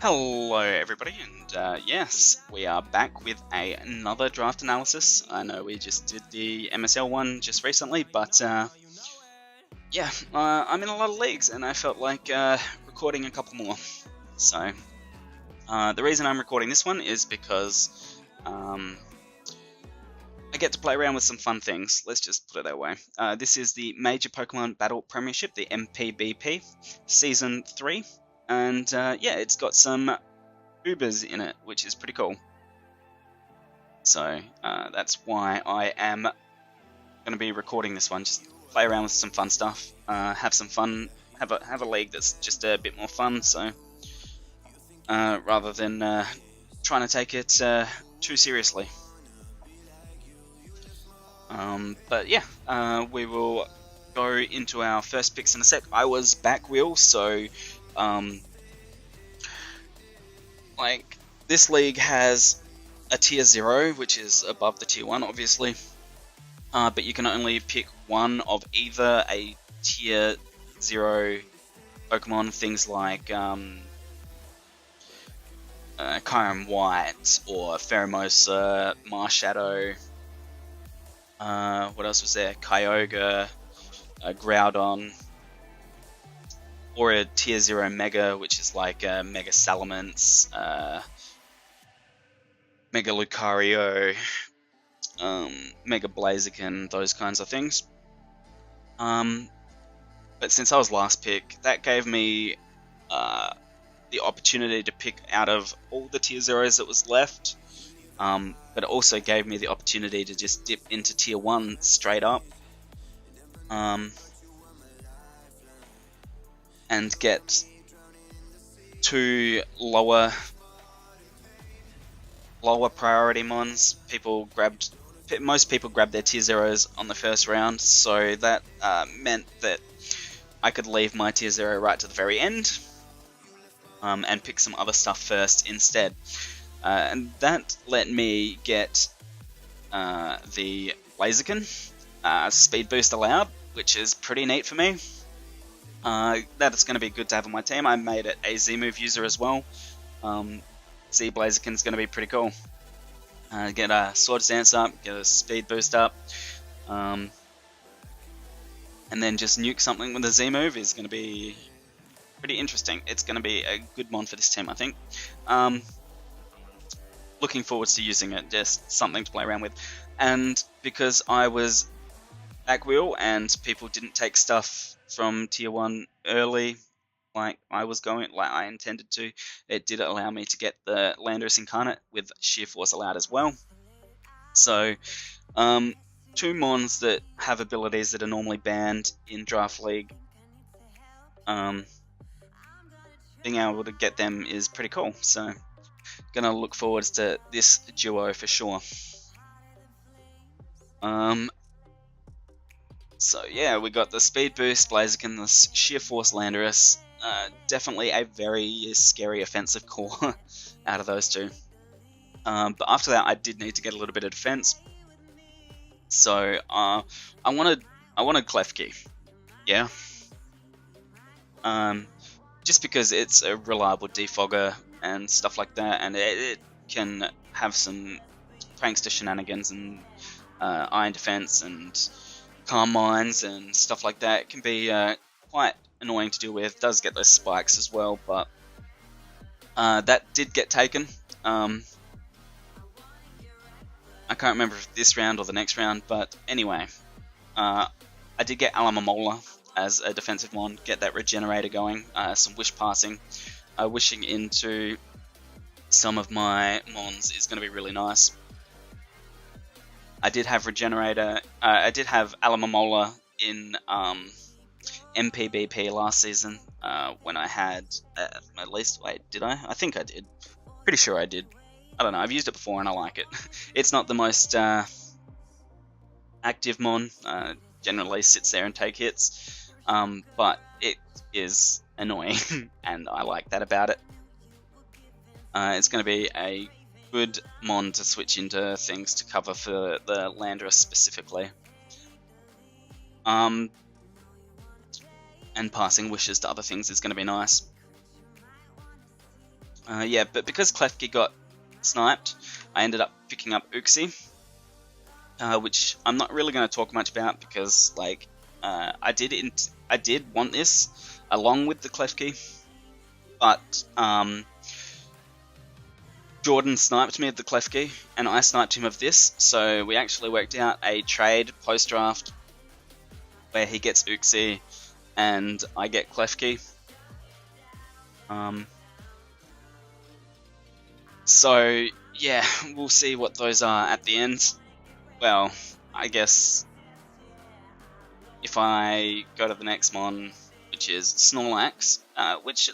Hello everybody, and yes, we are back with another draft analysis. I know we just did the MSL one just recently, but yeah, I'm in a lot of leagues and I felt like recording a couple more. So the reason I'm recording this one is because I get to play around with some fun things. Let's just put it that way. This is the Major Pokemon Battle Premiership, the MPBP, Season 3. And yeah, it's got some Ubers in it, which is pretty cool. So that's why I am going to be recording this one. Just play around with some fun stuff, have some fun, have a league that's just a bit more fun. So rather than trying to take it too seriously. But yeah, we will go into our first picks in a sec. I was back wheel, so like this league has a tier 0, which is above the tier 1, obviously. But you can only pick one of either a tier 0 Pokemon, things like Kyurem White or Pheromosa, Marshadow. What else was there? Kyogre, Groudon, or a tier 0 Mega, which is like Mega Salamence, Mega Lucario, Mega Blaziken, those kinds of things. But since I was last pick, that gave me the opportunity to pick out of all the tier 0s that was left. But it also gave me the opportunity to just dip into tier 1 straight up. And get two lower priority mons. Most people grabbed their tier 0s on the first round, so that meant that I could leave my tier 0 right to the very end and pick some other stuff first instead. And that let me get the Blaziken, speed boost allowed, which is pretty neat for me. That is going to be good to have on my team. I made it a Z-move user as well. Z Blaziken is going to be pretty cool. Get a Swords Dance up, get a speed boost up, and then just nuke something with a Z-move is going to be pretty interesting. It's going to be a good mon for this team, I think. Looking forward to using it, just something to play around with. And because I was back wheel and people didn't take stuff from tier 1 early like I intended to, it did allow me to get the Landorus Incarnate with Sheer Force allowed as well. So two mons that have abilities that are normally banned in Draft League, being able to get them is pretty cool. So gonna look forward to this duo for sure. So yeah, we got the Speed Boost Blaziken, the Sheer Force Landorus. Definitely a very scary offensive core out of those two. But after that, I did need to get a little bit of defense. So I wanted Klefki, yeah. Just because it's a reliable defogger and stuff like that, and it can have some prankster shenanigans and iron defense and calm mines and stuff like that. It can be quite annoying to deal with. It does get those spikes as well, but that did get taken. I can't remember if this round or the next round, but anyway, I did get Alamamola as a defensive mon, get that regenerator going, some wish passing. Wishing into some of my mons is going to be really nice. I did have regenerator, I did have Alamamola in MPBP last season when I had, at least, wait, did I? I think I did. Pretty sure I did. I don't know, I've used it before and I like it. It's not the most active mon, generally sits there and take hits, but it is annoying and I like that about it. It's going to be a good mon to switch into things to cover for the Landorus specifically. And passing wishes to other things is going to be nice. Yeah, but because Klefki got sniped, I ended up picking up Uxie, which I'm not really going to talk much about because, like, I did want this along with the Klefki, but Jordan sniped me of the Klefki, and I sniped him of this, so we actually worked out a trade post-draft where he gets Uxie and I get Klefki. So, yeah, we'll see what those are at the end. Well, I guess if I go to the next mon, which is Snorlax, which,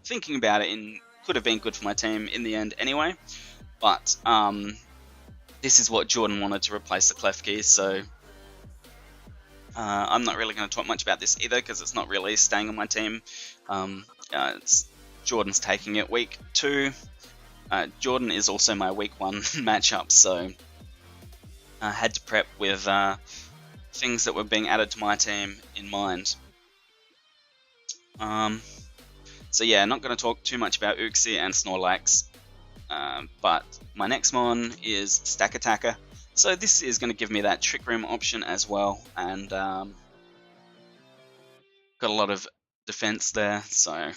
thinking about it, could have been good for my team in the end anyway, but this is what Jordan wanted to replace the Klefki, so I'm not really going to talk much about this either because it's not really staying on my team. Jordan's taking it week 2. Jordan is also my week 1 matchup, so I had to prep with things that were being added to my team in mind. So yeah, not going to talk too much about Uxie and Snorlax, but my next mon is Stack Attacker. So this is going to give me that Trick Room option as well, and got a lot of defense there, so going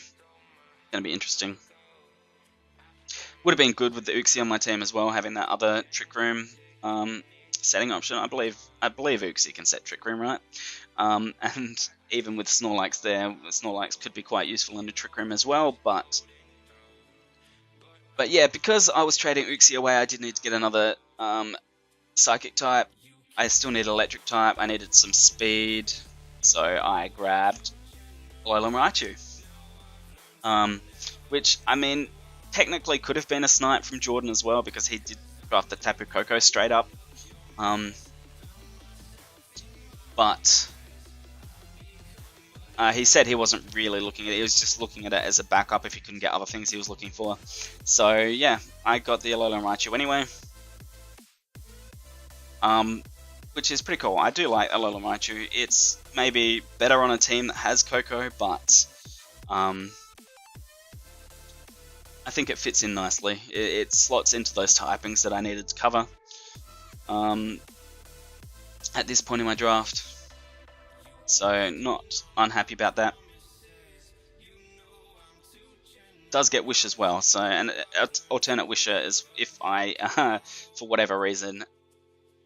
to be interesting. Would have been good with the Uxie on my team as well, having that other Trick Room setting option. I believe Uxie can set Trick Room, right? And even with Snorlax there, Snorlax could be quite useful in the Trick Room as well, but yeah, because I was trading Uxie away, I did need to get another Psychic type. I still need Electric type. I needed some speed, so I grabbed Alolan Raichu. Which, I mean, technically could have been a snipe from Jordan as well, because he did draft the Tapu Koko straight up. But he said he wasn't really looking at it, he was just looking at it as a backup if he couldn't get other things he was looking for. So yeah, I got the Alolan Raichu anyway. Which is pretty cool. I do like Alolan Raichu. It's maybe better on a team that has Koko, but I think it fits in nicely. It slots into those typings that I needed to cover at this point in my draft. So not unhappy about that. Does get Wish as well. So an alternate Wisher is if I, for whatever reason,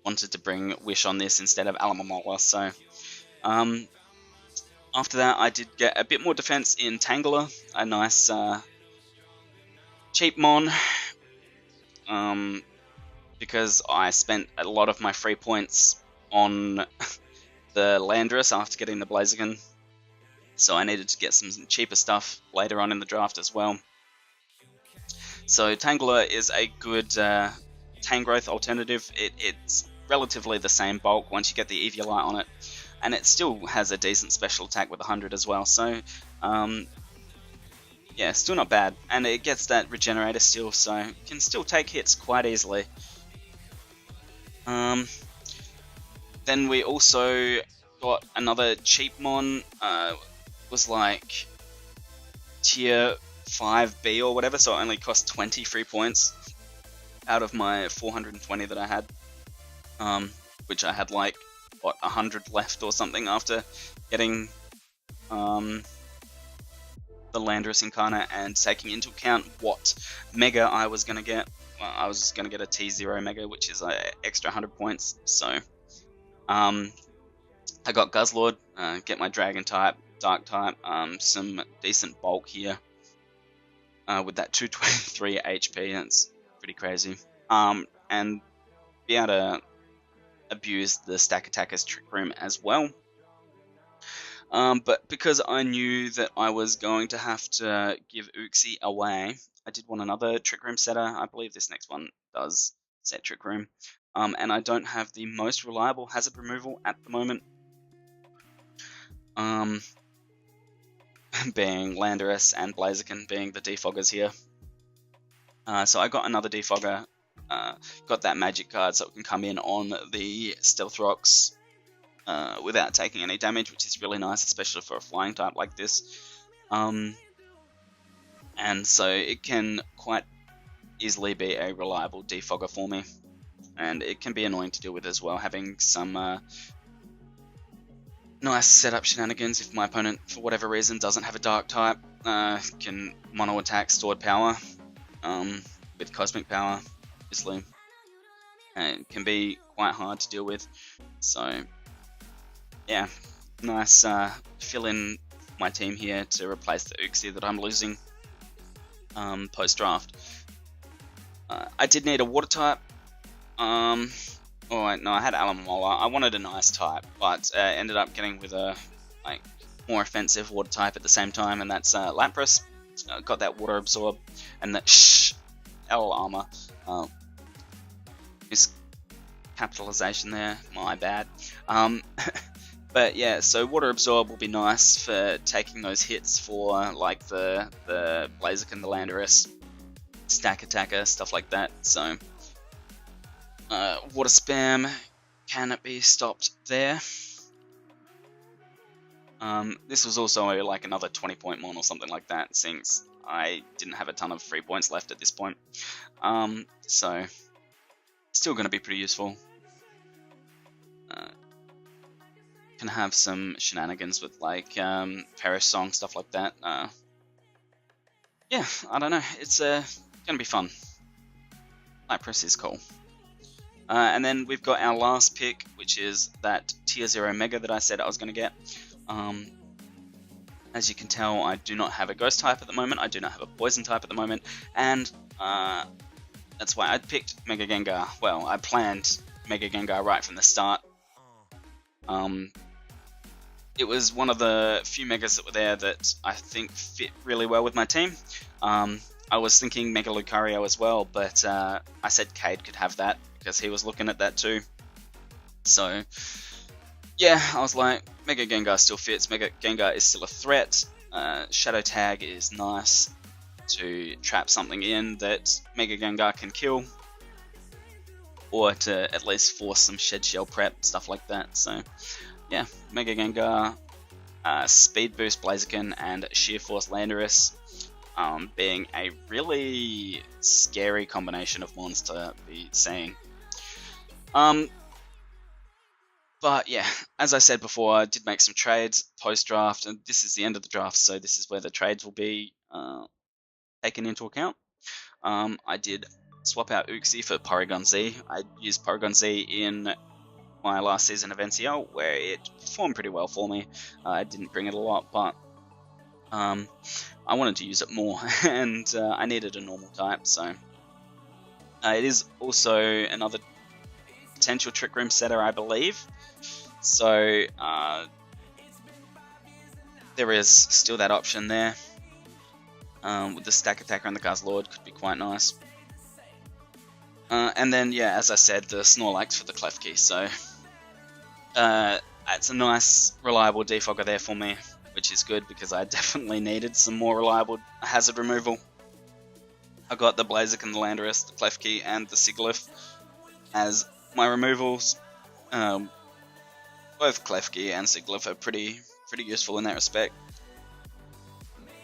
wanted to bring Wish on this instead of Alomomola. So after that, I did get a bit more defense in Tangela, a nice cheap mon, because I spent a lot of my free points on the Landorus after getting the Blaziken, so I needed to get some cheaper stuff later on in the draft as well. So Tangela is a good Tangrowth alternative. It's relatively the same bulk once you get the Eviolite on it, and it still has a decent special attack with 100 as well, so yeah, still not bad, and it gets that Regenerator still, so it can still take hits quite easily. Then we also got another cheap mon, was like tier 5B or whatever, so it only cost 20 free points out of my 420 that I had, which I had like, what, 100 left or something after getting the Landorus Incarnate and taking into account what Mega I was going to get. Well, I was going to get a T0 Mega, which is an extra 100 points, so I got Guzzlord, get my Dragon type, Dark type, some decent bulk here with that 223 HP, that's pretty crazy, and be able to abuse the Stack Attacker's Trick Room as well. But because I knew that I was going to have to give Uxie away, I did want another Trick Room setter. I believe this next one does set Trick Room. And I don't have the most reliable hazard removal at the moment. Being Landorus and Blaziken being the defoggers here. So I got another defogger. Got that magic card so it can come in on the Stealth Rocks without taking any damage, which is really nice, especially for a flying type like this. and so it can quite easily be a reliable defogger for me, and it can be annoying to deal with as well, having some nice setup shenanigans if my opponent, for whatever reason, doesn't have a dark type, can mono attack stored power with cosmic power, obviously, and it can be quite hard to deal with. So yeah, nice fill in my team here to replace the Uxie that I'm losing post draft. I did need a water type. Oh no, I had Alamola. I wanted a nice type, but ended up getting with a more offensive water type at the same time, and that's Lapras. Got that water absorb and that L armor. Miscapitalization there, my bad. But yeah, so water absorb will be nice for taking those hits for like the Blaziken, the Landorus, stack attacker, stuff like that. So water spam, can it be stopped there? This was also like another 20-point mon or something like that, since I didn't have a ton of free points left at this point. So still going to be pretty useful. Can have some shenanigans with like Perish Song, stuff like that. Yeah, I don't know. It's going to be fun. Lapras is cool. And then we've got our last pick, which is that Tier 0 Mega that I said I was going to get. As you can tell, I do not have a Ghost type at the moment, I do not have a Poison type at the moment, and that's why I picked Mega Gengar. Well, I planned Mega Gengar right from the start. It was one of the few Megas that were there that I think fit really well with my team. I was thinking Mega Lucario as well, but I said Cade could have that, because he was looking at that too. So yeah, I was like, Mega Gengar still fits, Mega Gengar is still a threat, Shadow Tag is nice to trap something in that Mega Gengar can kill, or to at least force some Shed Shell prep, stuff like that. So yeah, Mega Gengar, Speed Boost Blaziken, and Sheer Force Landorus, being a really scary combination of mons to be seeing. But yeah, as I said before, I did make some trades post-draft, and this is the end of the draft, so this is where the trades will be taken into account. I did swap out Uxie for Porygon Z. I used Porygon Z in my last season of NCL, where it performed pretty well for me. I didn't bring it a lot, but I wanted to use it more, and I needed a normal type, so it is also another potential Trick Room setter, I believe. So there is still that option there. With the Stack Attacker and the Guzzlord could be quite nice. And then, yeah, as I said, the Snorlax for the Klefki. So it's a nice, reliable defogger there for me, which is good because I definitely needed some more reliable hazard removal. I got the Blaziken, the Landorus, the Klefki, and the Sigilyph as my removals. Both Klefki and Sigilyph are pretty useful in that respect.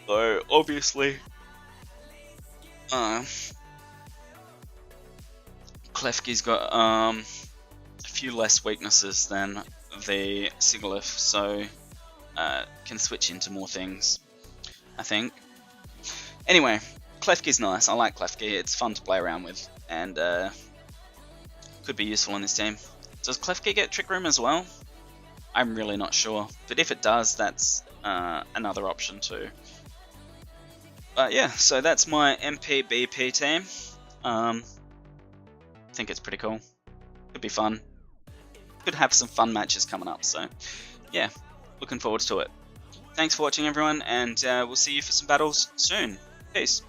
So obviously, Klefki's got a few less weaknesses than the Sigilyph, so can switch into more things, I think. Anyway, Klefki's nice. I like Klefki. It's fun to play around with, and could be useful in this team. Does Klefki get Trick Room as well? I'm really not sure, but if it does, that's another option too. But yeah, so that's my MPBP team. I think it's pretty cool. Could be fun. Could have some fun matches coming up, so yeah, looking forward to it. Thanks for watching everyone, and we'll see you for some battles soon. Peace.